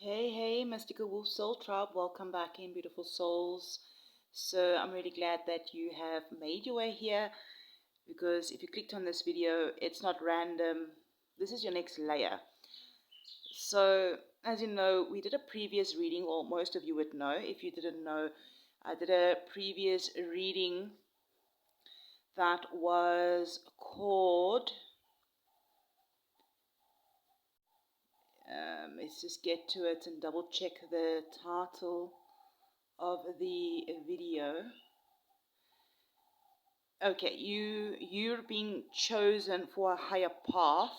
Hey, Mystical Wolf Soul Tribe, welcome back in, beautiful souls. So I'm really glad that you have made your way here, because if you clicked on this video, it's not random. This is your next layer. So as you know, we did a previous reading, or most of you would know. If you didn't know, I did a previous reading that was called let's just get to it and double check the title of the video. Okay, you're being chosen for a higher path,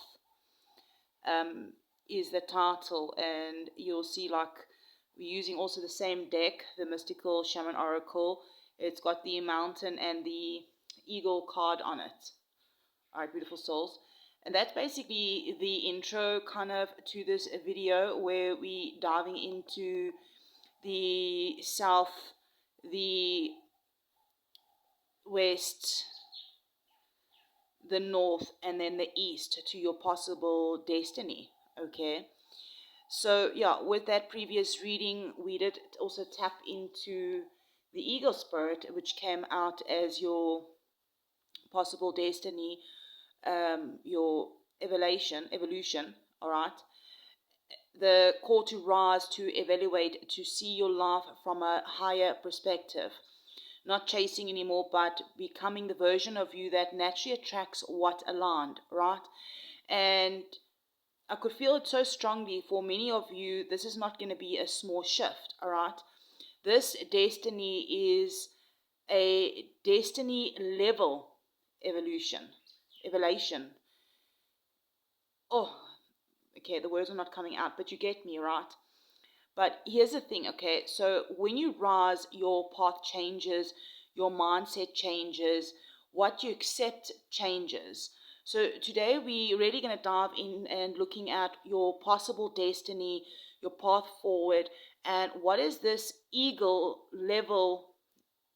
is the title, and you'll see, like, we're using also the same deck, the Mystical Shaman Oracle. It's got the mountain and the eagle card on it. All right, beautiful souls. And that's basically the intro kind of to this video, where we diving into the south, the west, the north, and then the east to your possible destiny. Okay, so yeah, with that previous reading, we did also tap into the eagle spirit, which came out as your possible destiny, your evolution. All right, the call to rise, to evaluate, to see your life from a higher perspective, not chasing anymore, but becoming the version of you that naturally attracts what aligned, right? And I could feel it so strongly for many of you. This is not going to be a small shift, all right? This destiny is a destiny level evolution. Oh, okay, the words are not coming out, but you get me, right? But here's the thing, okay? So when you rise, your path changes, your mindset changes, what you accept changes. So today we're really going to dive in and looking at your possible destiny, your path forward, and what is this eagle level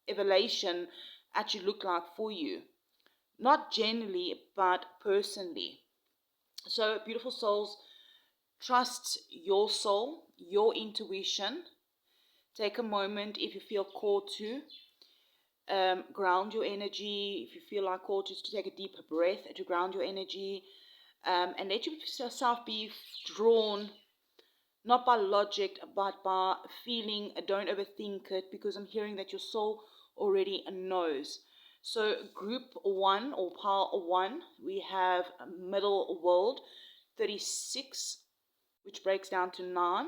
evolution actually look like for you? Not generally, but personally. So, beautiful souls, trust your soul, your intuition. Take a moment, if you feel called to, ground your energy. If you feel like called to take a deeper breath, to ground your energy, and let yourself be drawn, not by logic, but by feeling. Don't overthink it, because I'm hearing that your soul already knows. So group 1, or pile 1, we have middle world 36, which breaks down to 9.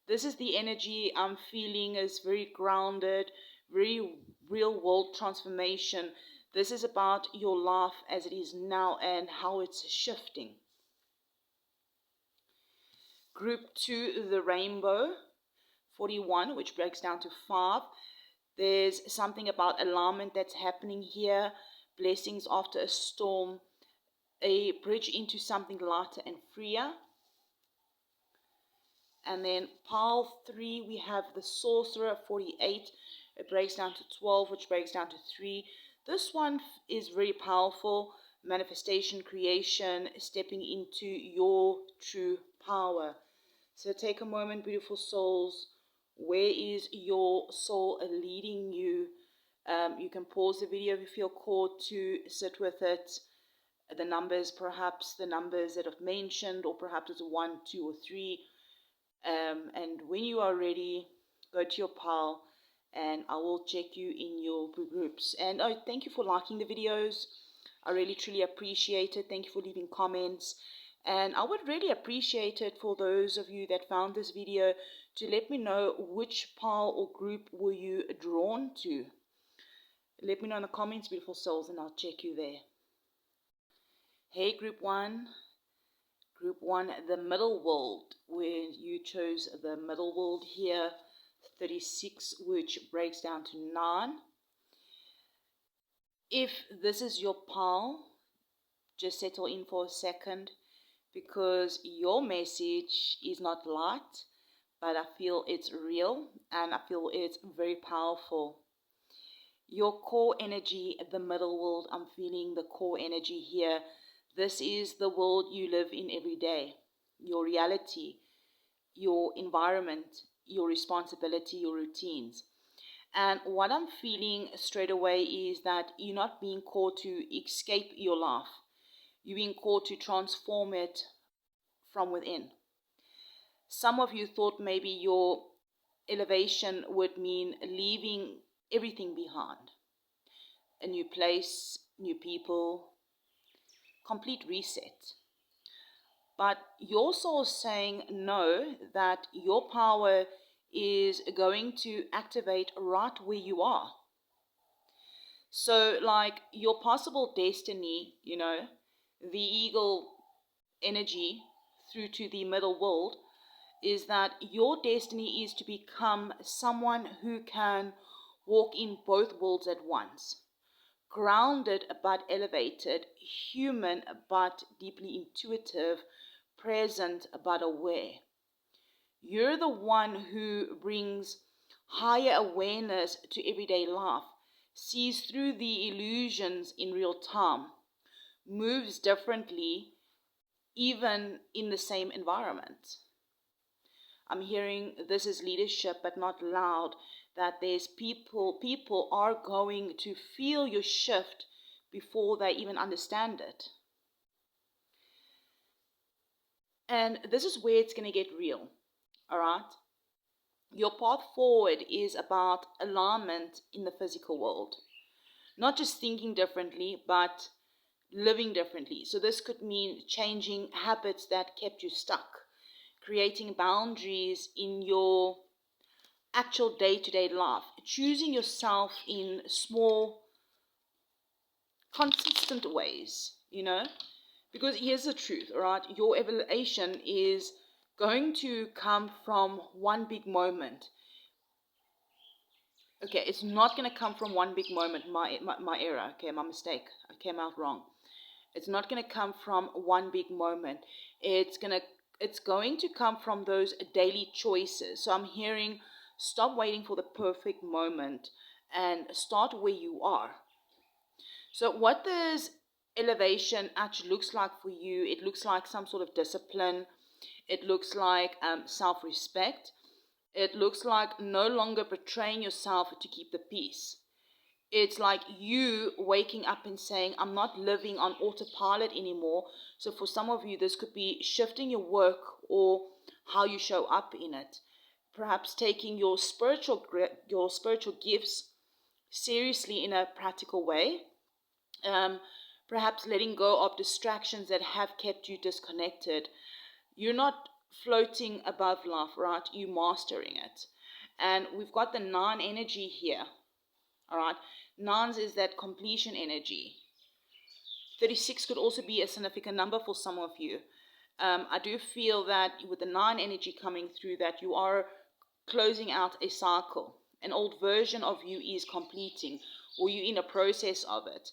This is the energy I'm feeling, is very grounded, very real world transformation. This is about your life as it is now and how it's shifting. Group 2, the rainbow 41, which breaks down to 5. There's something about alignment that's happening here. Blessings after a storm, a bridge into something lighter and freer. And then pile 3, we have the Sorcerer 48. It breaks down to 12, which breaks down to 3. This one is very powerful. Manifestation, creation, stepping into your true power. So take a moment, beautiful souls. Where is your soul leading you? You can pause the video if you feel called to sit with it. The numbers, perhaps the numbers that I've mentioned, or perhaps it's 1, 2, or 3. And when you are ready, go to your pile, and I will check you in your groups. And thank you for liking the videos. I really truly appreciate it. Thank you for leaving comments. And I would really appreciate it for those of you that found this video to let me know which pile or group were you drawn to. Let me know in the comments, beautiful souls, and I'll check you there. Hey, group 1. Group 1, the middle world, where you chose the middle world here, 36, which breaks down to 9. If this is your pile, just settle in for a second, because your message is not light, but I feel it's real, and I feel it's very powerful. Your core energy, the middle world, I'm feeling the core energy here. This is the world you live in every day, your reality. your environment, your responsibility, your routines. And what I'm feeling straight away is that you're not being called to escape your life. You're being called to transform it from within. Some of you thought maybe your elevation would mean leaving everything behind. A new place, new people, complete reset. But your soul is saying no, that your power is going to activate right where you are. So like your possible destiny, the eagle energy through to the middle world, is that your destiny is to become someone who can walk in both worlds at once. Grounded but elevated, human but deeply intuitive, present but aware. You're the one who brings higher awareness to everyday life, sees through the illusions in real time, moves differently even in the same environment. I'm hearing this is leadership, but not loud, that there's people are going to feel your shift before they even understand it. And this is where it's going to get real, all right? Your path forward is about alignment in the physical world. Not just thinking differently, but living differently. So this could mean changing habits that kept you stuck, creating boundaries in your actual day-to-day life, choosing yourself in small, consistent ways, because here's the truth, all right? Your evaluation is going to come from one big moment. Okay, it's not going to come from one big moment, my error, okay, my mistake, I came out wrong. It's not going to come from one big moment. It's going to come from those daily choices. So I'm hearing, stop waiting for the perfect moment and start where you are. So what this elevation actually looks like for you, it looks like some sort of discipline. It looks like self-respect. It looks like no longer betraying yourself to keep the peace. It's like you waking up and saying, I'm not living on autopilot anymore. So for some of you, this could be shifting your work or how you show up in it. Perhaps taking your spiritual gifts seriously in a practical way. Perhaps letting go of distractions that have kept you disconnected. You're not floating above life, right? You're mastering it. And we've got the 9 energy here. All right. 9s is that completion energy. 36 could also be a significant number for some of you. I do feel that with the 9 energy coming through, that you are closing out a cycle. An old version of you is completing, or you're in a process of it.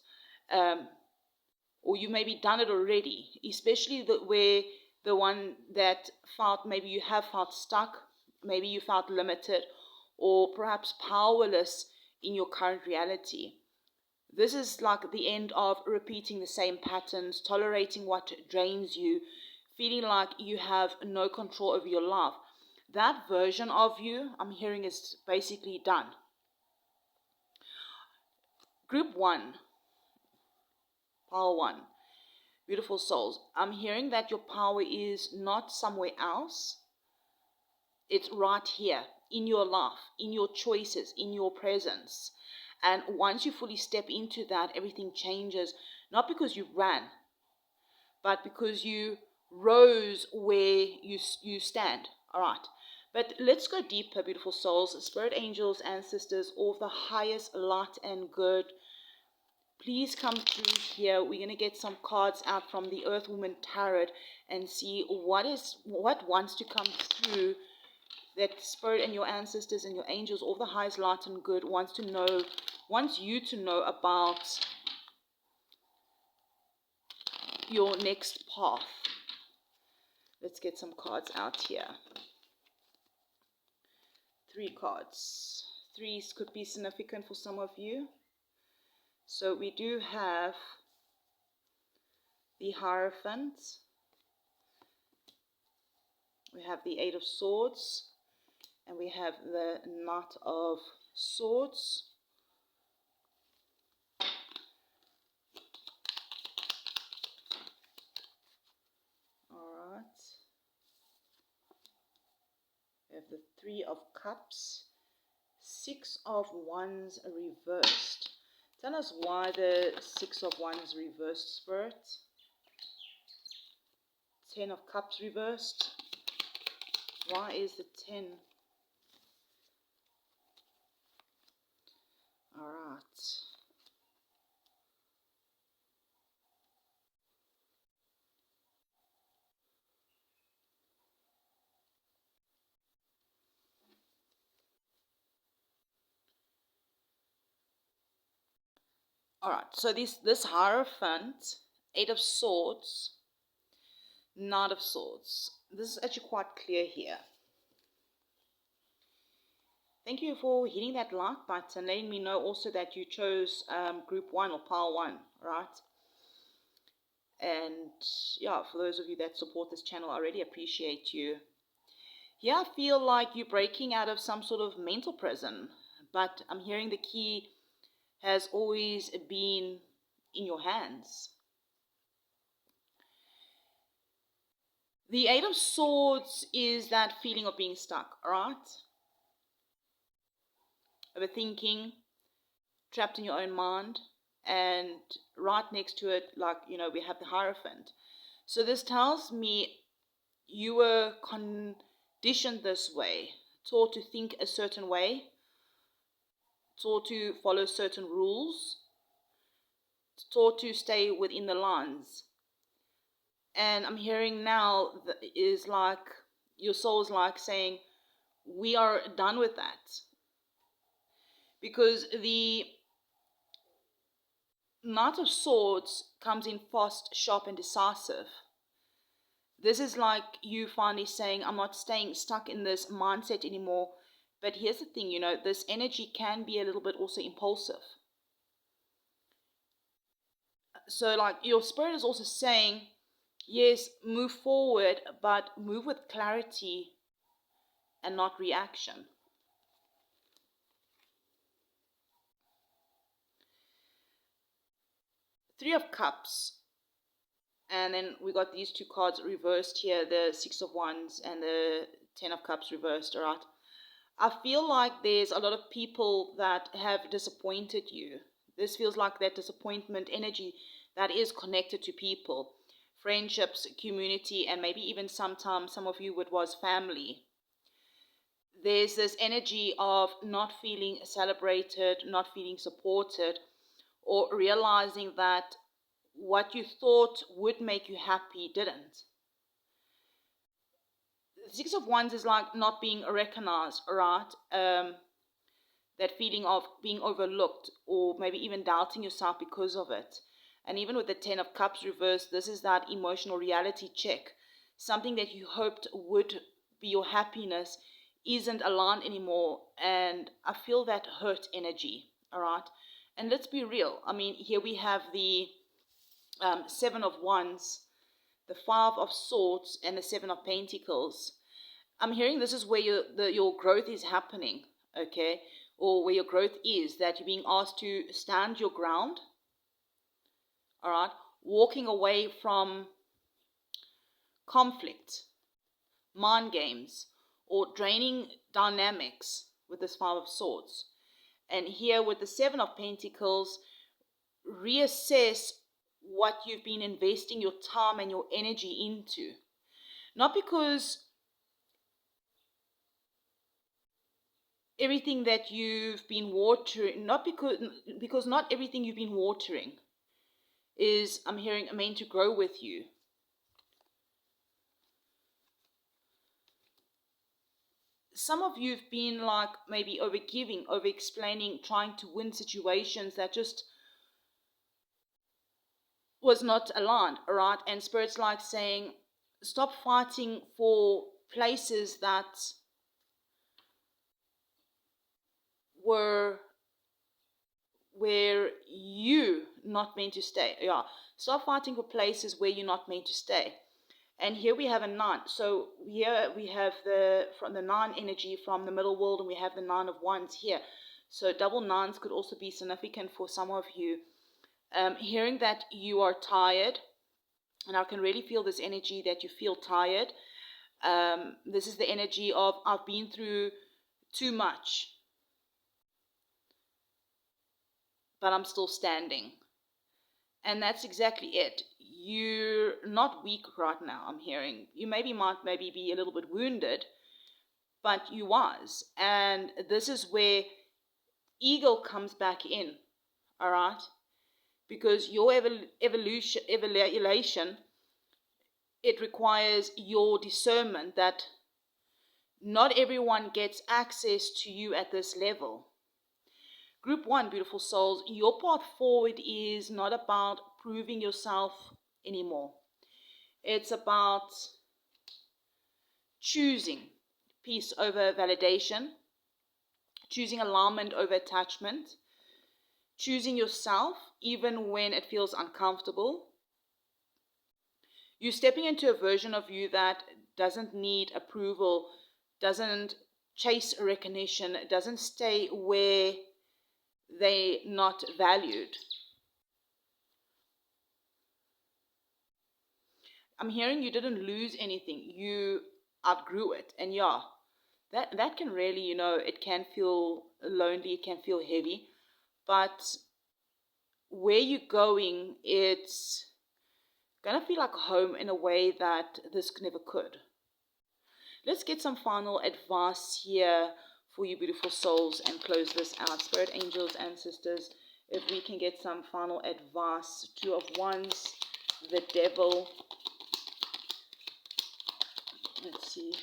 Or you maybe done it already, especially where the one that felt, maybe you have felt stuck, maybe you felt limited, or perhaps powerless in your current reality. This is like the end of repeating the same patterns, tolerating what drains you, feeling like you have no control over your life. That version of you, I'm hearing, is basically done. Group 1, power 1, beautiful souls. I'm hearing that your power is not somewhere else. It's right here in your life, in your choices, in your presence. And once you fully step into that, everything changes, not because you ran, but because you rose where you stand. All right. But let's go deeper, beautiful souls, spirit angels, ancestors, all of the highest light and good. Please come through here. We're going to get some cards out from the Earth Woman Tarot and see what wants to come through, that spirit and your ancestors and your angels, all the highest light and good, wants you to know about your next path. Let's get some cards out here. 3 cards. 3s could be significant for some of you. So we do have the Hierophant, We have the Eight of Swords, and we have the Knight of Swords. All right. We have the Three of Cups, Six of Wands reversed. Tell us why the Six of Wands reversed, Spirit. Ten of Cups reversed. Why is the 10? All right. All right. So this Hierophant, Eight of Swords, Knight of Swords. This is actually quite clear here. Thank you for hitting that like button, letting me know also that you chose group 1 or pile 1, right? And yeah, for those of you that support this channel, I really appreciate you. Yeah, I feel like you're breaking out of some sort of mental prison, but I'm hearing the key has always been in your hands. The Eight of Swords is that feeling of being stuck, right? Overthinking, trapped in your own mind, and right next to it, like, we have the Hierophant. So this tells me you were conditioned this way, taught to think a certain way, taught to follow certain rules, taught to stay within the lines. And I'm hearing now that is like your soul's like saying, we are done with that. Because the Knight of Swords comes in fast, sharp, and decisive. This is like you finally saying, I'm not staying stuck in this mindset anymore. But here's the thing, this energy can be a little bit also impulsive. So like your spirit is also saying, yes, move forward, but move with clarity and not reaction. Three of Cups. And then we got these two cards reversed here, the Six of Wands and the Ten of Cups reversed, all right? I feel like there's a lot of people that have disappointed you. This feels like that disappointment energy that is connected to people. Friendships, community, and maybe even sometimes some of you it was family. There's this energy of not feeling celebrated, not feeling supported, or realizing that what you thought would make you happy didn't. The Six of Wands is like not being recognized, right? That feeling of being overlooked or maybe even doubting yourself because of it. And even with the Ten of Cups reversed, this is that emotional reality check. Something that you hoped would be your happiness isn't aligned anymore. And I feel that hurt energy, all right? And let's be real. I mean, here we have the Seven of Wands, the Five of Swords, and the Seven of Pentacles. I'm hearing this is where your growth is happening, okay? Or where your growth is, that you're being asked to stand your ground, all right? Walking away from conflict, mind games, or draining dynamics with this Five of Swords. And here with the Seven of Pentacles, reassess what you've been investing your time and your energy into. Not because everything that you've been watering, not because not everything you've been watering is, I'm hearing, meant to grow with you. Some of you've been like maybe over-giving, over-explaining, trying to win situations that just was not aligned, all right? And Spirit's like saying, stop fighting for places that were where you not meant to stay. Yeah, stop fighting for places where you're not meant to stay. And here we have a 9. So here we have from the 9 energy from the middle world, and we have the 9 of Wands here. So double 9s could also be significant for some of you. Hearing that you are tired, and I can really feel this energy that you feel tired. This is the energy of I've been through too much, but I'm still standing. And that's exactly it. You're not weak right now, I'm hearing. You might be a little bit wounded, but you was. And this is where ego comes back in, all right? Because your evaluation, it requires your discernment that not everyone gets access to you at this level. Group 1, beautiful souls, your path forward is not about proving yourself anymore. It's about choosing peace over validation, choosing alignment over attachment, choosing yourself even when it feels uncomfortable. You're stepping into a version of you that doesn't need approval, doesn't chase recognition, doesn't stay where they're not valued. I'm hearing you didn't lose anything. You outgrew it. And yeah, that can really, it can feel lonely, it can feel heavy. But where you're going, it's going to feel like home in a way that this never could. Let's get some final advice here for you beautiful souls and close this out. Spirit, angels, ancestors, if we can get some final advice. 2 of Wands, the Devil. Let's see.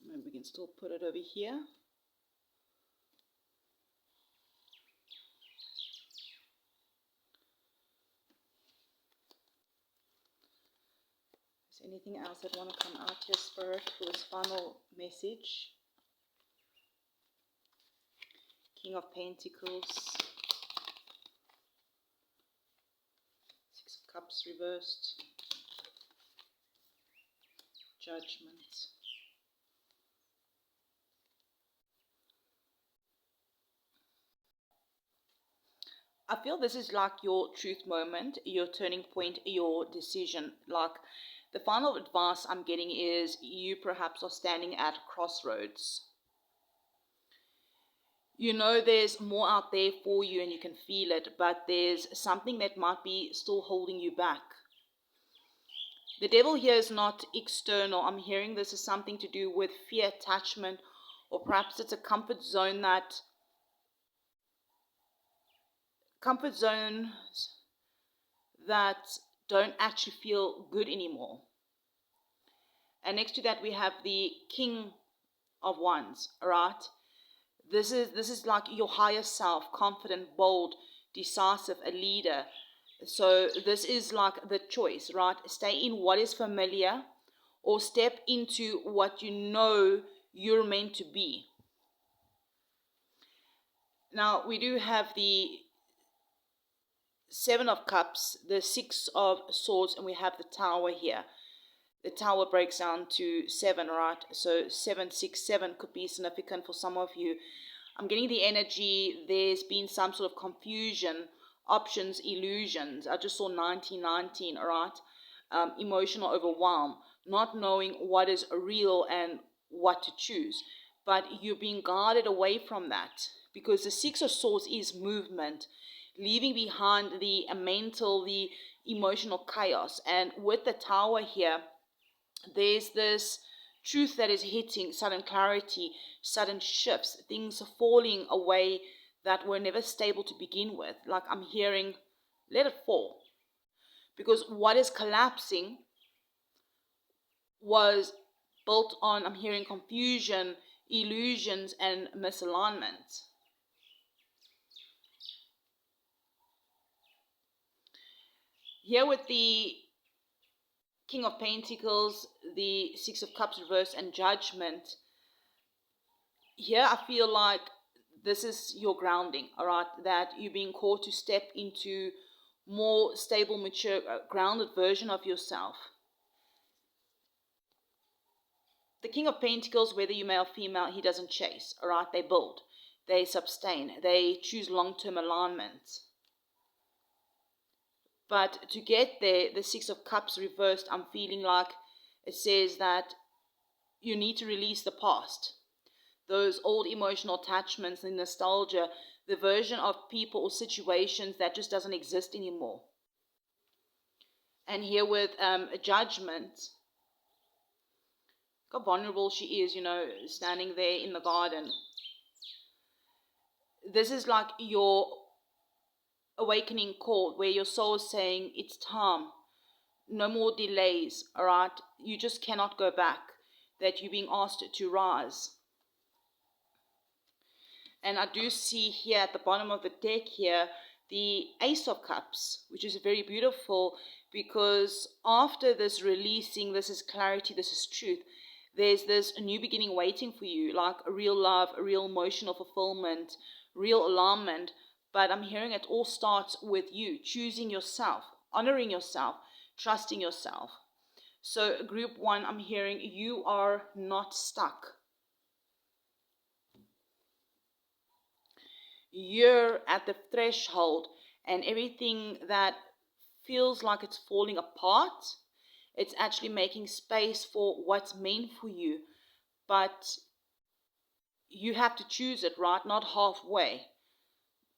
Maybe we can still put it over here. Is there anything else that want to come out here, Spirit, for this final message? King of Pentacles, 6 of Cups reversed, Judgment. I feel this is like your truth moment, your turning point, your decision. Like the final advice I'm getting is you perhaps are standing at crossroads. There's more out there for you and you can feel it, but there's something that might be still holding you back. The devil here is not external. I'm hearing this is something to do with fear, attachment, or perhaps it's a comfort zones that don't actually feel good anymore. And next to that we have the King of Wands, right? This is like your higher self, confident, bold, decisive, a leader. So this is like the choice, right? Stay in what is familiar or step into what you know you're meant to be. Now we do have the 7 of Cups, the 6 of Swords, and we have the Tower here. The Tower breaks down to 7, right? So 7, 6, 7 could be significant for some of you. I'm getting the energy, there's been some sort of confusion, options, illusions. I just saw 1919, all right? Emotional overwhelm, not knowing what is real and what to choose. But you're being guarded away from that because the 6 of Swords is movement, leaving behind the mental, the emotional chaos. And with the Tower here, there's this truth that is hitting, sudden clarity, sudden shifts, things falling away that were never stable to begin with. Like I'm hearing, let it fall. Because what is collapsing was built on, I'm hearing, confusion, illusions, and misalignment. Here with the King of Pentacles, the Six of Cups reversed, and Judgment, here I feel like this is your grounding, all right, that you're being called to step into more stable, mature, grounded version of yourself. The King of Pentacles, whether you're male or female, he doesn't chase, all right? They build, they sustain, they choose long-term alignment. But to get there, the Six of Cups reversed, I'm feeling like it says that you need to release the past. Those old emotional attachments, the nostalgia, the version of people or situations that just doesn't exist anymore. And here with a Judgment, how vulnerable she is, standing there in the garden. This is like your awakening call, where your soul is saying, it's time. No more delays, all right? You just cannot go back, that you're being asked to rise. And I do see here at the bottom of the deck here, the Ace of Cups, which is very beautiful, because after this releasing, this is clarity, this is truth. There's this new beginning waiting for you, like a real love, a real emotional fulfillment, real alignment. But I'm hearing it all starts with you, choosing yourself, honoring yourself, trusting yourself. So group 1, I'm hearing you are not stuck. You're at the threshold, and everything that feels like it's falling apart, it's actually making space for what's meant for you. But you have to choose it, right? Not halfway.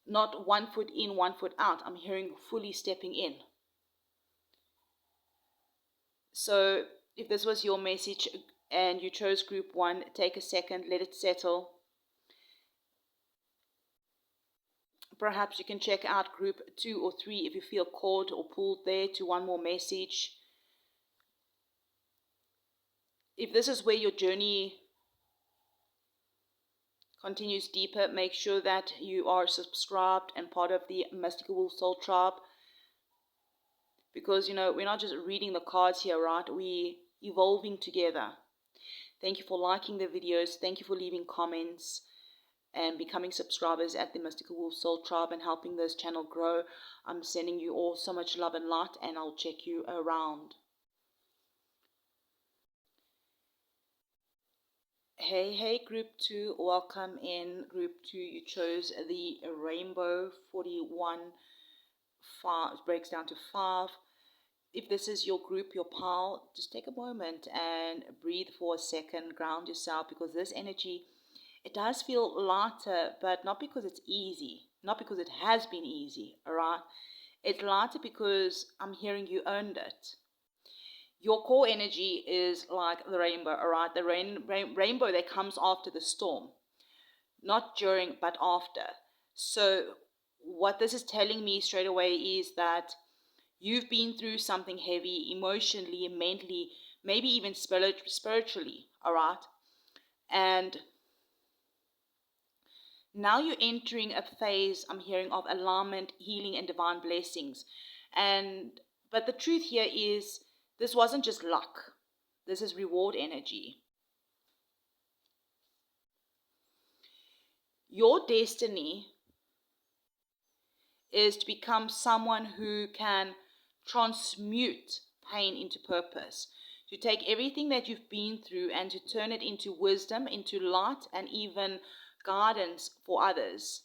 Not 1 foot in, 1 foot out. I'm hearing fully stepping in. So if this was your message and you chose group 1, take a second, let it settle. Perhaps you can check out group 2 or 3 if you feel called or pulled there to one more message. If this is where your journey continues deeper, make sure that you are subscribed and part of the Mystical Wolf Soul Tribe. Because, we're not just reading the cards here, right? We're evolving together. Thank you for liking the videos. Thank you for leaving comments and becoming subscribers at the Mystical Wolf Soul Tribe and helping this channel grow. I'm sending you all so much love and light, and I'll check you around. Hey, group 2, welcome in. Group 2, you chose the rainbow 41, 5, breaks down to 5. If this is your group, your pal, just take a moment and breathe for a second, ground yourself, because this energy, it does feel lighter, but not because it's easy, not because it has been easy, all right? It's lighter because I'm hearing you earned it. Your core energy is like the rainbow, all right? The rainbow that comes after the storm, not during, but after. So what this is telling me straight away is that you've been through something heavy, emotionally, mentally, maybe even spiritually, all right? And now you're entering a phase, I'm hearing, of alignment, healing, and divine blessings. But the truth here is, this wasn't just luck. This is reward energy. Your destiny is to become someone who can transmute pain into purpose, to take everything that you've been through and to turn it into wisdom, into light, and even guidance for others.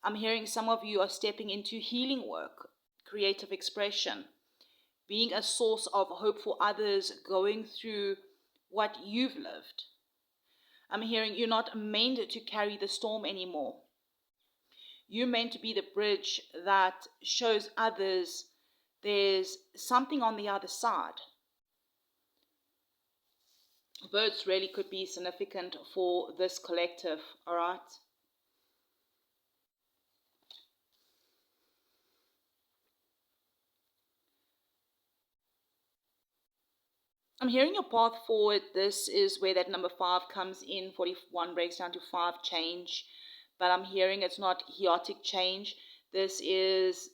I'm hearing some of you are stepping into healing work, creative expression, being a source of hope for others going through what you've lived. I'm hearing you're not meant to carry the storm anymore. You're meant to be the bridge that shows others there's something on the other side. Birds really could be significant for this collective, all right? I'm hearing your path forward. This is where that number 5 comes in. 41 breaks down to 5, change. But I'm hearing it's not chaotic change. This is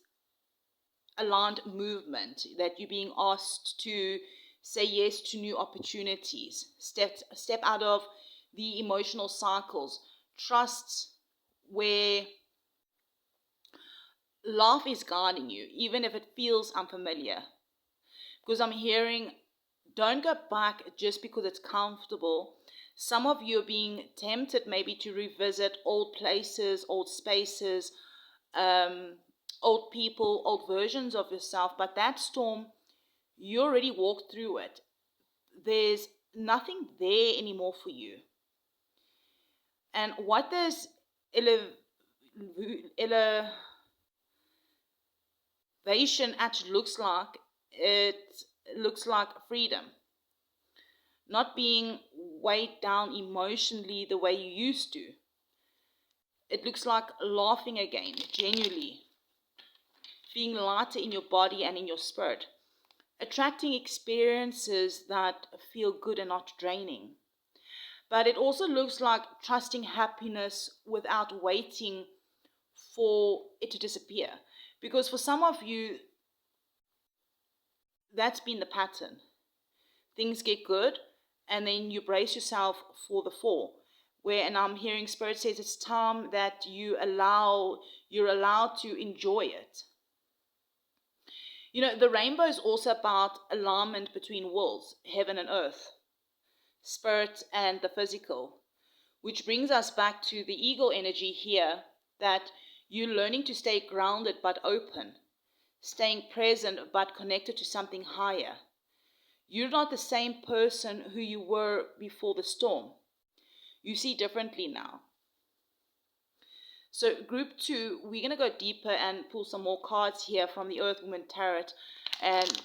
aligned movement, that you're being asked to say yes to new opportunities. Step out of the emotional cycles. Trust where love is guiding you, even if it feels unfamiliar. Because I'm hearing, don't go back just because it's comfortable. Some of you are being tempted maybe to revisit old places, old spaces, old people, old versions of yourself. But that storm, you already walked through it. There's nothing there anymore for you. And what this elevation actually looks like, it looks like freedom. Not being weighed down emotionally the way you used to. It looks like laughing again, genuinely. Being lighter in your body and in your spirit. Attracting experiences that feel good and not draining. But it also looks like trusting happiness without waiting for it to disappear. Because for some of you, that's been the pattern. Things get good, and then you brace yourself for the fall. And I'm hearing Spirit says it's time that you're allowed to enjoy it. You know, the rainbow is also about alignment between worlds, heaven and earth, spirit and the physical, which brings us back to the eagle energy here, that you're learning to stay grounded but open, staying present but connected to something higher. You're not the same person who you were before the storm. You see differently now. So group 2, we're going to go deeper and pull some more cards here from the Earth Woman Tarot. And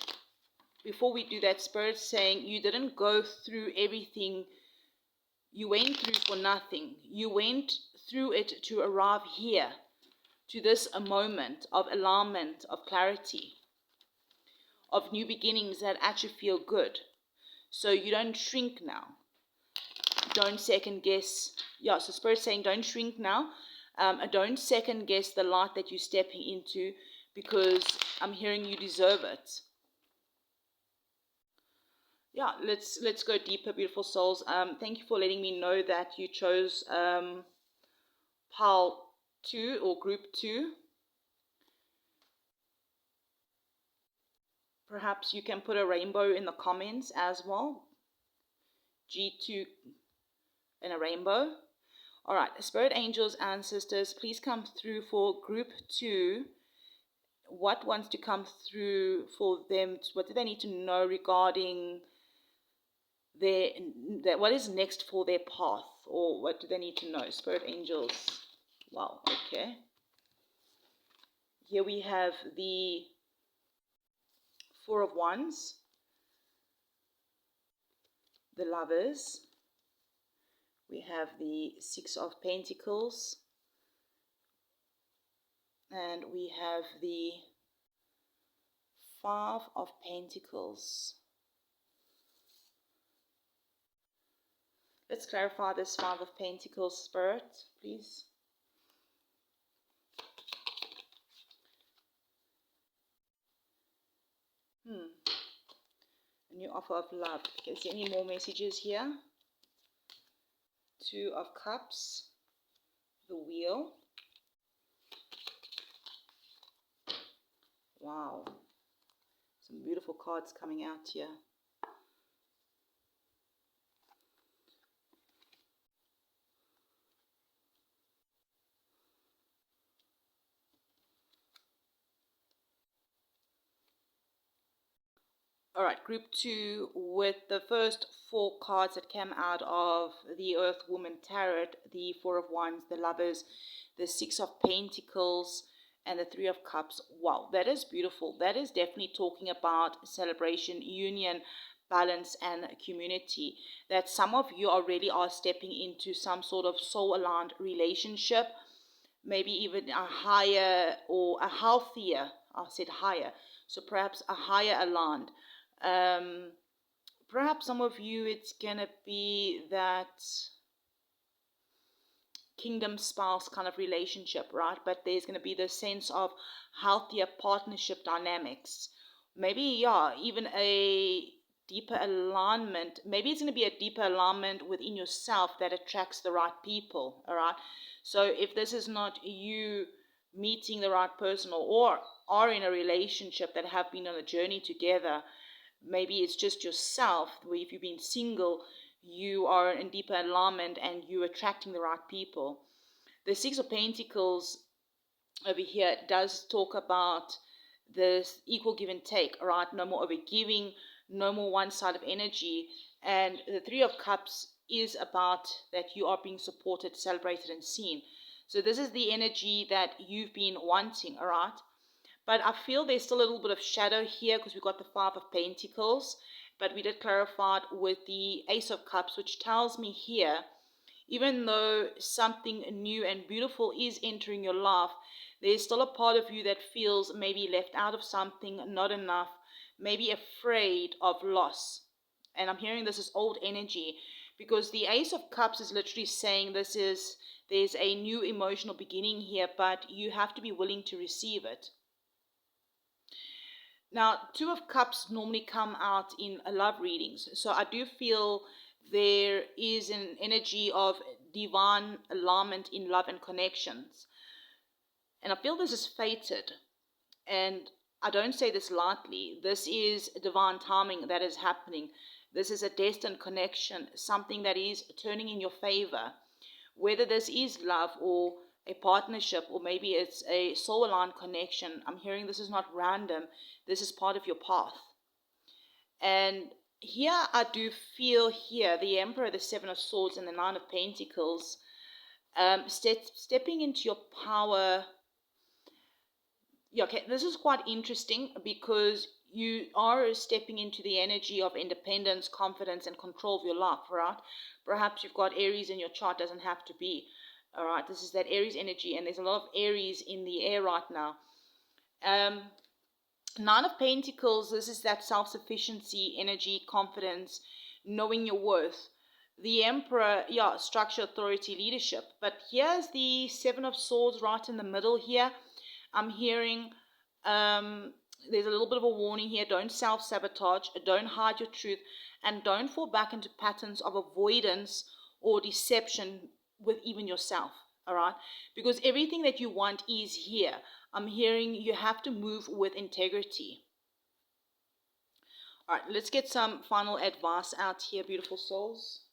before we do that, Spirit's saying you didn't go through everything you went through for nothing. You went through it to arrive here, to this a moment of alignment, of clarity, of new beginnings that actually feel good. So you don't shrink now. Don't second guess. Yeah, so Spirit's saying don't shrink now. Don't second guess the light that you're stepping into, because I'm hearing you deserve it. Yeah, let's go deeper, beautiful souls. Thank you for letting me know that you chose pile 2 or group 2. Perhaps you can put a rainbow in the comments as well. G2 and a rainbow. All right, Spirit Angels, Ancestors, please come through for group 2. What wants to come through for them? What do they need to know regarding what is next for their path? Or what do they need to know? Spirit Angels. Wow, okay. Here we have the 4 of Wands, the Lovers. We have the 6 of Pentacles, and we have the 5 of Pentacles. Let's clarify this 5 of Pentacles, Spirit, please. A new offer of love. Okay, is there any more messages here? 2 of Cups, the Wheel. Wow, some beautiful cards coming out here. All right, group 2, with the first 4 cards that came out of the Earth Woman Tarot, the 4 of Wands, the Lovers, the 6 of Pentacles, and the 3 of Cups. Wow, that is beautiful. That is definitely talking about celebration, union, balance, and community. That some of you already are stepping into some sort of soul-aligned relationship, maybe even a higher or a healthier, I said higher, so perhaps a higher aligned. perhaps some of you, it's gonna be that kingdom spouse kind of relationship, right? But there's going to be this sense of healthier partnership dynamics. Maybe, yeah, even a deeper alignment. Maybe it's going to be a deeper alignment within yourself that attracts the right people, all right? So if this is not you meeting the right person, or are in a relationship that have been on a journey together, maybe it's just yourself, where if you've been single, you are in deeper alignment and you're attracting the right people. The Six of Pentacles over here does talk about this equal give and take, right? No more overgiving, no more one-sided energy. And the Three of Cups is about that you are being supported, celebrated, and seen. So this is the energy that you've been wanting, all right? But I feel there's still a little bit of shadow here because we've got the Five of Pentacles, but we did clarify it with the Ace of Cups, which tells me here, even though something new and beautiful is entering your life, there's still a part of you that feels maybe left out of something, not enough, maybe afraid of loss. And I'm hearing this is old energy, because the Ace of Cups is literally saying there's a new emotional beginning here, but you have to be willing to receive it. Now, Two of Cups normally come out in love readings. So I do feel there is an energy of divine alignment in love and connections. And I feel this is fated. And I don't say this lightly. This is divine timing that is happening. This is a destined connection, something that is turning in your favor. Whether this is love or a partnership, or maybe it's a soul-aligned connection, I'm hearing this is not random. This is part of your path. And here I do feel here the Emperor, the Seven of Swords, and the Nine of Pentacles, stepping into your power. Yeah, okay, this is quite interesting because you are stepping into the energy of independence, confidence, and control of your life, right? Perhaps you've got Aries in your chart, doesn't have to be. All right, this is that Aries energy, and there's a lot of Aries in the air right now. Nine of Pentacles, this is that self-sufficiency, energy, confidence, knowing your worth. The Emperor, yeah, structure, authority, leadership. But here's the Seven of Swords right in the middle here. I'm hearing there's a little bit of a warning here. Don't self-sabotage, don't hide your truth, and don't fall back into patterns of avoidance or deception with even yourself, all right? Because everything that you want is here. I'm hearing you have to move with integrity. All right, let's get some final advice out here, beautiful souls.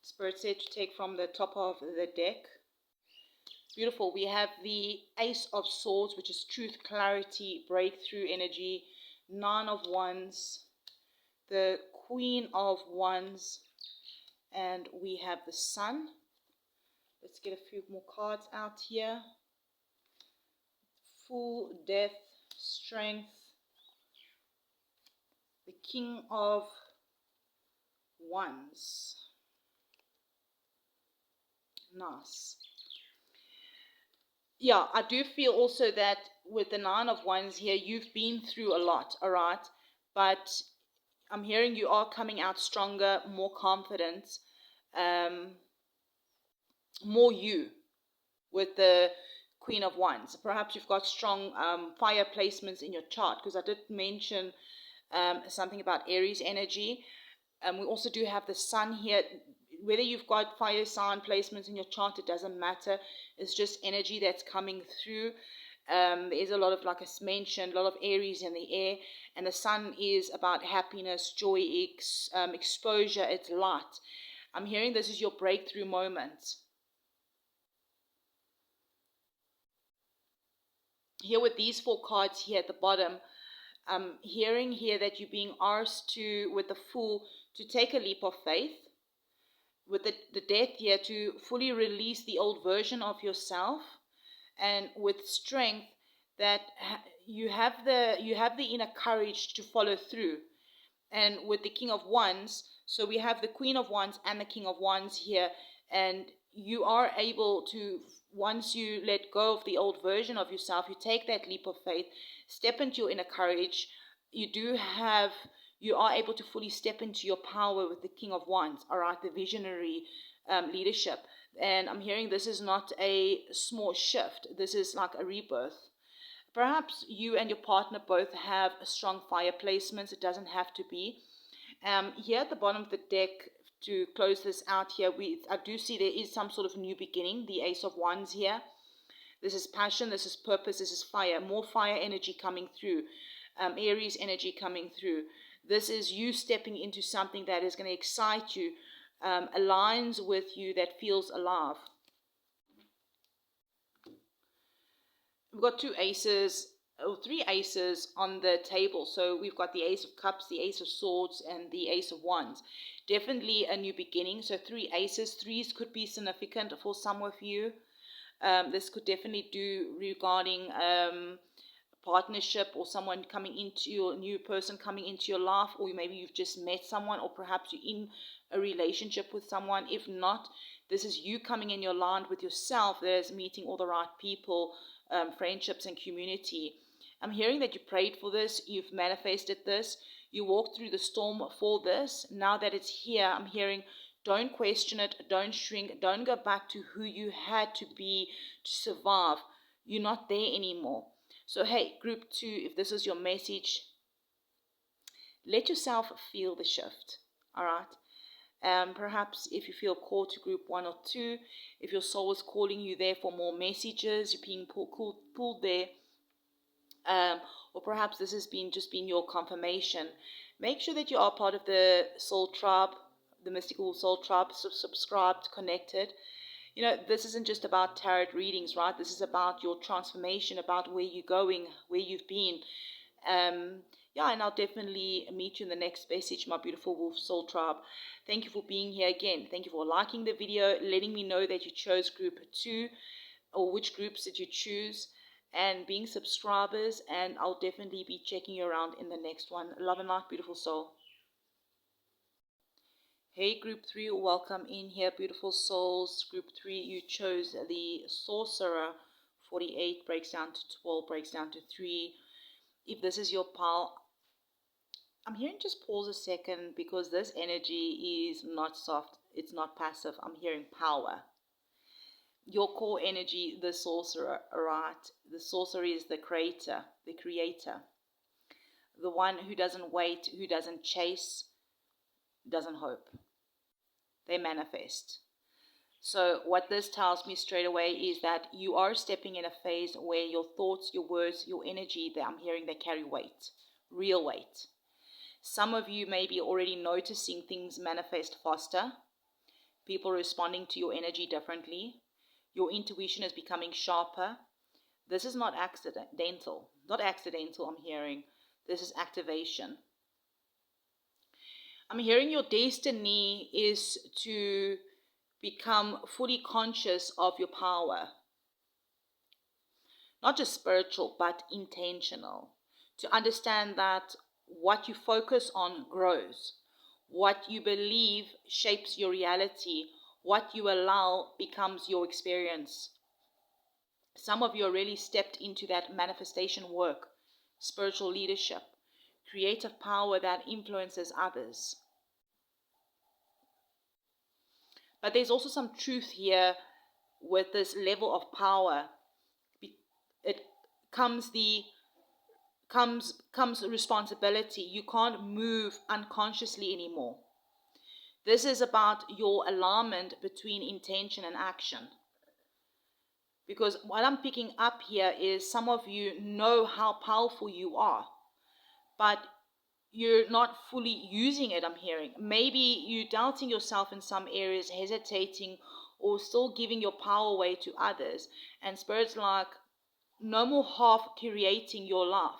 Spirit said to take from the top of the deck. Beautiful. We have the Ace of Swords, which is truth, clarity, breakthrough energy. Nine of Wands, the Queen of Wands, and we have the Sun. Let's get a few more cards out here. Full, death, strength, the King of Wands. Nice. Yeah, I do feel also that with the Nine of Wands here, you've been through a lot, all right? But I'm hearing you are coming out stronger, more confident, more you with the Queen of Wands. Perhaps you've got strong fire placements in your chart, because I did mention something about Aries energy. We also do have the Sun here. Whether you've got fire sign placements in your chart, it doesn't matter. It's just energy that's coming through. There's a lot of, like I mentioned, a lot of Aries in the air. And the Sun is about happiness, joy, exposure, it's light. I'm hearing this is your breakthrough moment. Here with these four cards here at the bottom, I'm hearing here that you're being asked to, with the Fool, to take a leap of faith. With the Death here, to fully release the old version of yourself. And with Strength, that you have the inner courage to follow through. And with the King of Wands, so we have the Queen of Wands and the King of Wands here, and you are able to, once you let go of the old version of yourself, you take that leap of faith, step into your inner courage. You do have you are able to fully step into your power with the King of Wands, all right, the visionary leadership. And I'm hearing this is not a small shift. This is like a rebirth. Perhaps you and your partner both have strong fire placements. It doesn't have to be. Here at the bottom of the deck, to close this out here, I do see there is some sort of new beginning, the Ace of Wands here. This is passion, this is purpose, this is fire. More fire energy coming through. Aries energy coming through. This is you stepping into something that is going to excite you, aligns with you, that feels alive. We've got three aces on the table. So we've got the Ace of Cups, the Ace of Swords, and the Ace of Wands. Definitely a new beginning. So 3 aces. Threes could be significant for some of you. This could definitely do regarding partnership, or someone coming into your new person coming into your life, or maybe you've just met someone, or perhaps you're in a relationship with someone. If not, this is you coming in your line with yourself. There's meeting all the right people, friendships and community. I'm hearing that you prayed for this, you've manifested this, you walked through the storm for this. Now that it's here, I'm hearing, don't question it, don't shrink, don't go back to who you had to be to survive. You're not there anymore. So hey, group 2, if this is your message, let yourself feel the shift, all right? Perhaps if you feel called to group 1 or 2, if your soul is calling you there for more messages, you're being pulled there, or perhaps this has just been your confirmation, make sure that you are part of the soul tribe, the mystical soul tribe, subscribed, connected. You know, this isn't just about tarot readings, right? This is about your transformation, about where you're going, where you've been. Yeah, and I'll definitely meet you in the next message, my beautiful Wolf Soul Tribe. Thank you for being here again. Thank you for liking the video, letting me know that you chose group 2, or which groups did you choose, and being subscribers. And I'll definitely be checking you around in the next one. Love and light, beautiful soul. Hey, group 3, welcome in here, beautiful souls. Group 3, you chose the Sorcerer. 48 breaks down to 12, breaks down to 3. If this is your pal, I'm hearing just pause a second, because this energy is not soft, it's not passive. I'm hearing power. Your core energy, the Sorcerer, right? The Sorcerer is the creator, the one who doesn't wait, who doesn't chase, doesn't hope. They manifest. So what this tells me straight away is that you are stepping in a phase where your thoughts, your words, your energy, that I'm hearing, they carry weight, real weight. Some of you may be already noticing things manifest faster, people responding to your energy differently. Your intuition is becoming sharper. This is not accidental. Not accidental, I'm hearing. This is activation. I'm hearing your destiny is to become fully conscious of your power. Not just spiritual, but intentional. To understand that what you focus on grows. What you believe shapes your reality. What you allow becomes your experience. Some of you are really stepped into that manifestation work, spiritual leadership, creative power that influences others. But there's also some truth here with this level of power. It comes responsibility. You can't move unconsciously anymore. This is about your alignment between intention and action. Because what I'm picking up here is some of you know how powerful you are, but you're not fully using it, I'm hearing. Maybe you're doubting yourself in some areas, hesitating, or still giving your power away to others. And Spirit's like, no more half curating your life.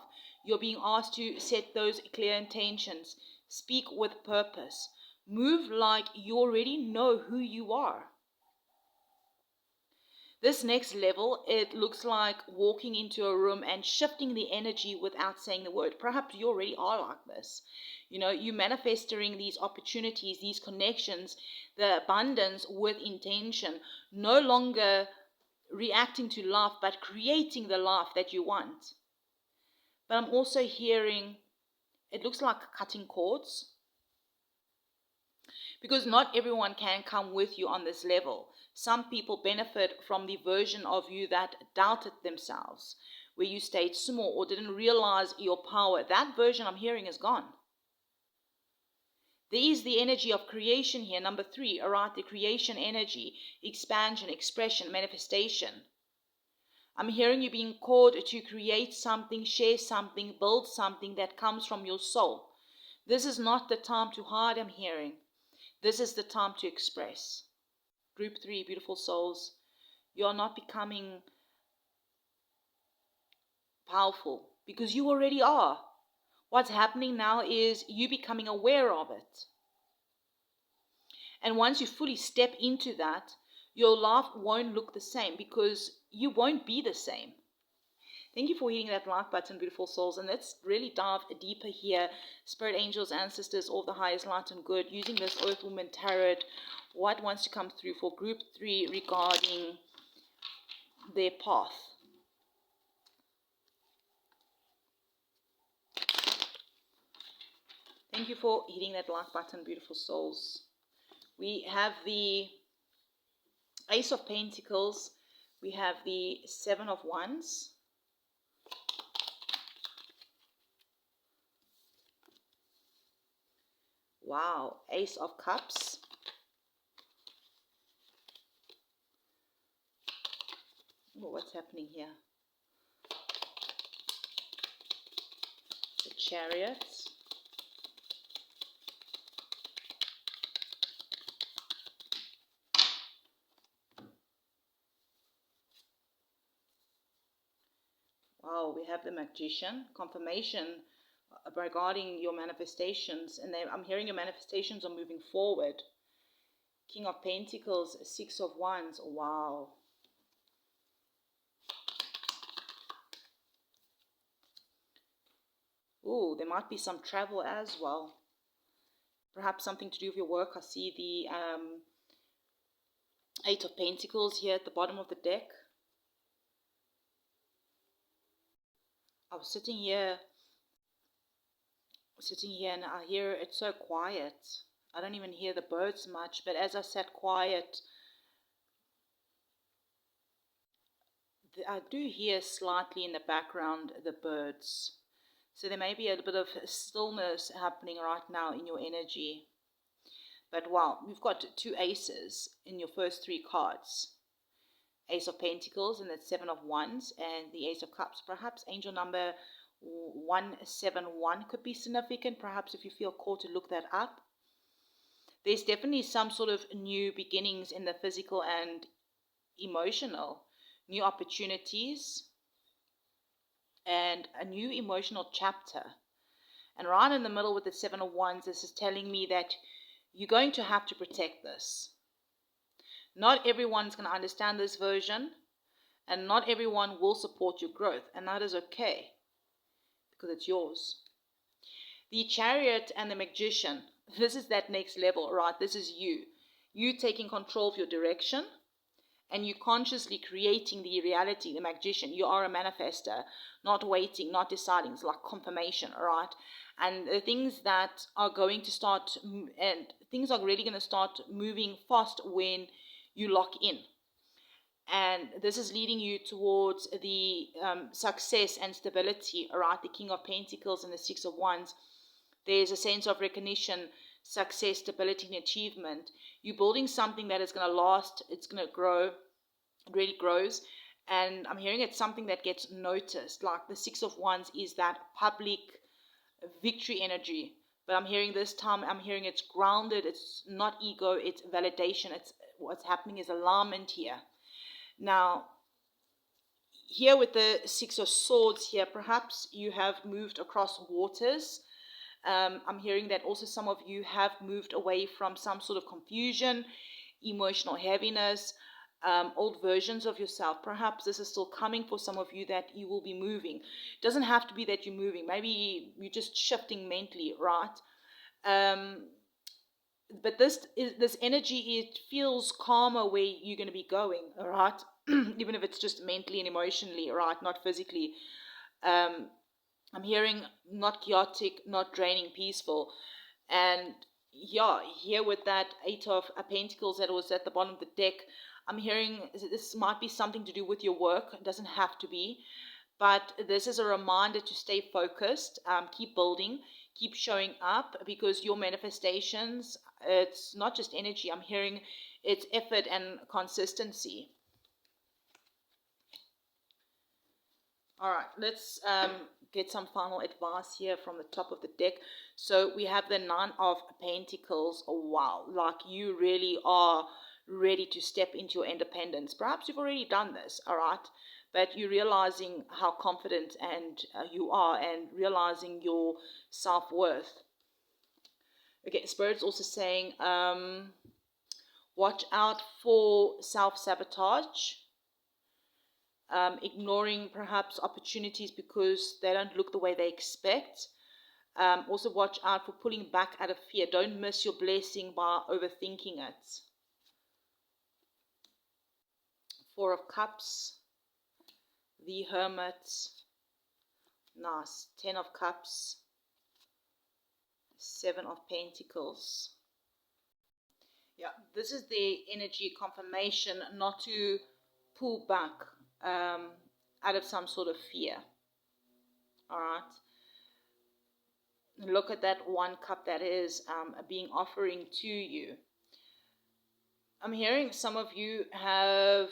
You're being asked to set those clear intentions. Speak with purpose. Move like you already know who you are. This next level, it looks like walking into a room and shifting the energy without saying the word. Perhaps you already are like this. You know, you manifesting these opportunities, these connections, the abundance with intention, no longer reacting to life, but creating the life that you want. But I'm also hearing it looks like cutting cords. Because not everyone can come with you on this level. Some people benefit from the version of you that doubted themselves, where you stayed small or didn't realize your power. That version I'm hearing is gone. There is the energy of creation here, number 3, all right, the creation energy, expansion, expression, manifestation. I'm hearing you being called to create something, share something, build something that comes from your soul. This is not the time to hide, I'm hearing. This is the time to express. Group 3, beautiful souls, you are not becoming powerful because you already are. What's happening now is you becoming aware of it. And once you fully step into that, your life won't look the same because you won't be the same. Thank you for hitting that like button, beautiful souls. And let's really dive deeper here. Spirit angels, ancestors, all the highest light and good, using this Earth Woman Tarot, what wants to come through for group 3 regarding their path. Thank you for hitting that like button, beautiful souls. We have the Ace of Pentacles. We have the 7 of Wands. Wow, Ace of Cups. Oh, what's happening here? The Chariot. Wow, we have the Magician, confirmation regarding your manifestations, and I'm hearing your manifestations are moving forward. King of Pentacles, 6 of Wands, wow. Ooh, there might be some travel as well. Perhaps something to do with your work. I see the 8 of Pentacles here at the bottom of the deck. I was sitting here and I hear it's so quiet. I don't even hear the birds much, but as I sat quiet, I do hear slightly in the background the birds. So there may be a bit of stillness happening right now in your energy. But wow, we've got 2 aces in your first 3 cards. Ace of Pentacles and that 7 of Wands and the Ace of Cups. Perhaps angel number 171 could be significant. Perhaps if you feel called to look that up. There's definitely some sort of new beginnings in the physical and emotional. New opportunities and a new emotional chapter. And right in the middle with the 7 of Wands, this is telling me that you're going to have to protect this. Not everyone's going to understand this version, and not everyone will support your growth, and that is okay, because it's yours. The Chariot and the Magician, this is that next level, right? This is you. You taking control of your direction, and you consciously creating the reality, the Magician. You are a manifester, not waiting, not deciding. It's like confirmation, right? And the things that are going to start, and things are really going to start moving fast when you lock in. And this is leading you towards the success and stability, right? The King of Pentacles and the 6 of Wands. There's a sense of recognition, success, stability, and achievement. You're building something that is going to last. It's going to grow. It really grows. And I'm hearing it's something that gets noticed. Like the 6 of Wands is that public victory energy. But I'm hearing this time, I'm hearing it's grounded. It's not ego. It's validation. It's what's happening is alignment here. Now, here with the 6 of Swords here, perhaps you have moved across waters. I'm hearing that also some of you have moved away from some sort of confusion, emotional heaviness, old versions of yourself. Perhaps this is still coming for some of you, that you will be moving. It doesn't have to be that you're moving. Maybe you're just shifting mentally, right? But this energy, it feels calmer where you're going to be going, all right? Even if it's just mentally and emotionally, right? Not physically. I'm hearing not chaotic, not draining, peaceful. And yeah, here with that Eight of Pentacles that was at the bottom of the deck, I'm hearing this might be something to do with your work. It doesn't have to be. But this is a reminder to stay focused, keep building, keep showing up, because your manifestations, it's not just energy. I'm hearing it's effort and consistency. All right, let's get some final advice here from the top of the deck. So we have the Nine of Pentacles. Oh, wow, like you really are ready to step into your independence. Perhaps you've already done this, all right? But you're realizing how confident and you are, and realizing your self-worth. Okay, Spirit's also saying, watch out for self-sabotage. Ignoring perhaps opportunities because they don't look the way they expect. Also watch out for pulling back out of fear. Don't miss your blessing by overthinking it. Four of Cups. The Hermit. Nice. 10 of Cups. 7 of Pentacles. Yeah, this is the energy confirmation not to pull back out of some sort of fear. All right. Look at that one cup that is being offering to you. I'm hearing some of you have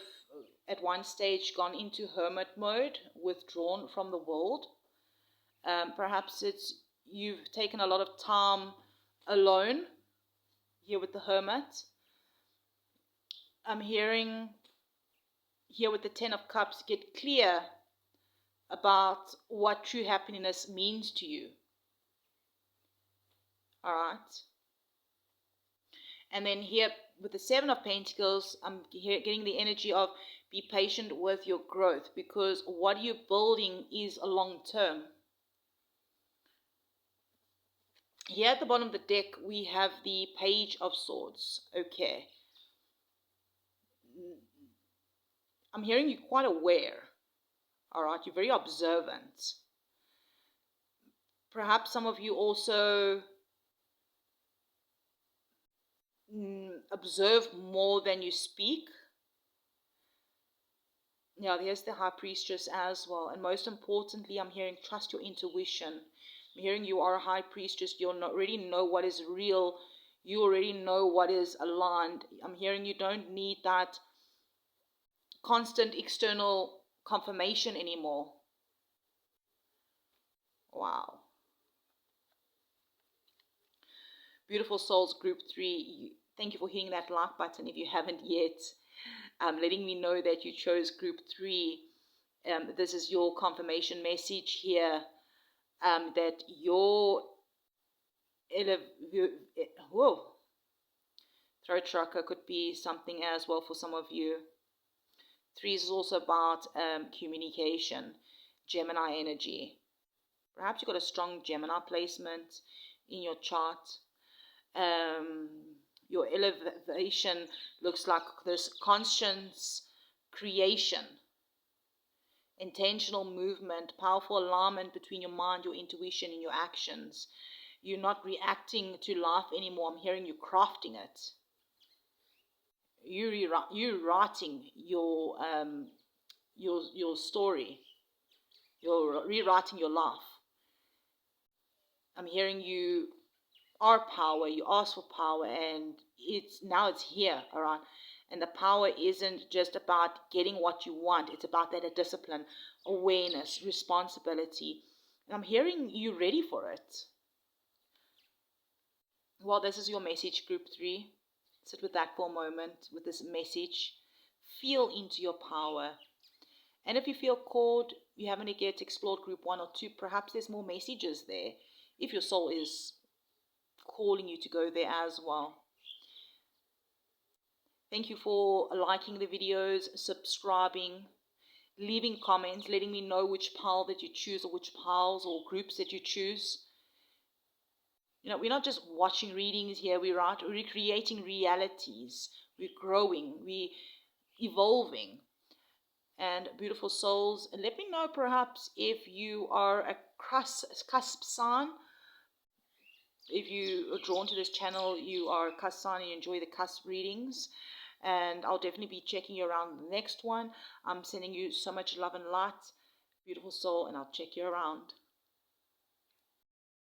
at one stage gone into hermit mode, withdrawn from the world. Perhaps it's you've taken a lot of time alone here with the Hermit. I'm hearing here with the 10 of Cups, get clear about what true happiness means to you. All right. And then here with the 7 of Pentacles, I'm getting the energy of be patient with your growth, because what you're building is a long term. Here at the bottom of the deck, we have the Page of Swords. Okay. I'm hearing you quite aware. All right. You're very observant. Perhaps some of you also observe more than you speak. Yeah, there's the High Priestess as well. And most importantly, I'm hearing trust your intuition. I'm hearing you are a High Priestess. You already know what is real. You already know what is aligned. I'm hearing you don't need that constant external confirmation anymore. Wow. Beautiful souls, group 3. Thank you for hitting that like button if you haven't yet. Letting me know that you chose group 3. This is your confirmation message here. That your throat chakra could be something as well for some of you. 3 is also about communication, Gemini energy. Perhaps you've got a strong Gemini placement in your chart. Your elevation looks like this conscious creation, intentional movement, powerful alignment between your mind, your intuition, and your actions. You're not reacting to life anymore. I'm hearing you crafting it. You're writing your story. You're rewriting your life. I'm hearing you are power. You ask for power, and it's here, all right? And the power isn't just about getting what you want. It's about that discipline, awareness, responsibility. And I'm hearing you ready for it. Well, this is your message, group 3. Sit with that for a moment, with this message. Feel into your power. And if you feel called, you haven't yet explored group 1 or 2, perhaps there's more messages there, if your soul is calling you to go there as well. Thank you for liking the videos, subscribing, leaving comments, letting me know which pile that you choose, or which piles or groups that you choose. You know, we're not just watching readings here, we're recreating realities. We're growing, we're evolving. And beautiful souls, and let me know perhaps if you are a cusp sign. If you are drawn to this channel, you are a cusp sign and you enjoy the cusp readings. And I'll definitely be checking you around the next one. I'm sending you so much love and light, beautiful soul, and I'll check you around.